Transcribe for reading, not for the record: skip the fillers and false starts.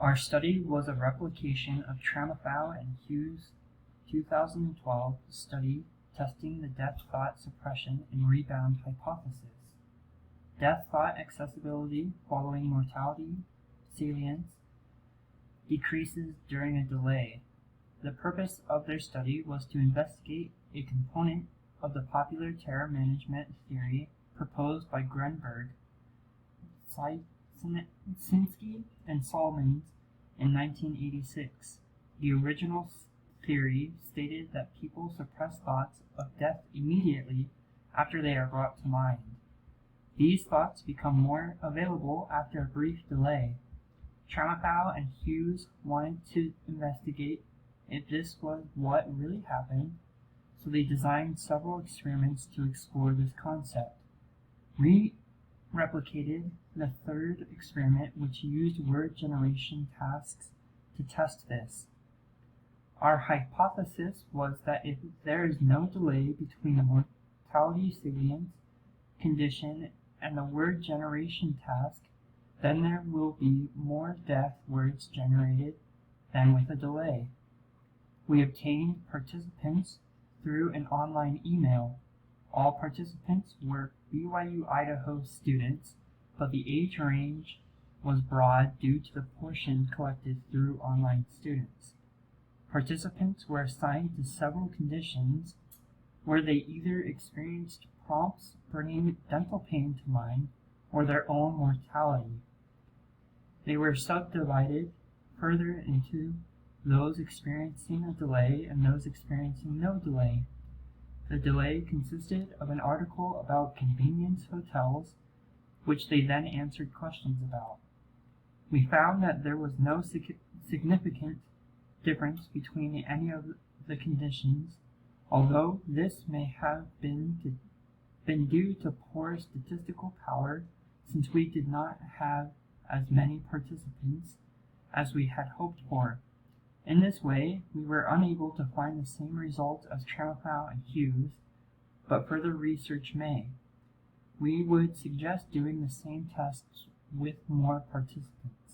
Our study was a replication of Tramithow and Hughes' 2012 study testing the death thought suppression and rebound hypothesis. Death thought accessibility following mortality salience decreases during a delay. The purpose of their study was to investigate a component of the popular terror management theory proposed by Grunberg, Sinski, and Solomons in 1986. The original theory stated that people suppress thoughts of death immediately after they are brought to mind. These thoughts become more available after a brief delay. Tramithow and Hughes wanted to investigate if this was what really happened, so they designed several experiments to explore this concept. Replicated the third experiment, which used word generation tasks to test this. Our hypothesis was that if there is no delay between the mortality salience condition and the word generation task, then there will be more death words generated than with a delay. We obtained participants through an online email. All participants were BYU Idaho students, but the age range was broad due to the portion collected through online students. Participants were assigned to several conditions where they either experienced prompts bringing dental pain to mind or their own mortality. They were subdivided further into those experiencing a delay and those experiencing no delay. The delay consisted of an article about convenience hotels, which they then answered questions about. We found that there was no significant difference between any of the conditions, although this may have been due to poor statistical power, since we did not have as many participants as we had hoped for. In this way, we were unable to find the same results as Tramithow and Hughes, but further research may. We would suggest doing the same tests with more participants.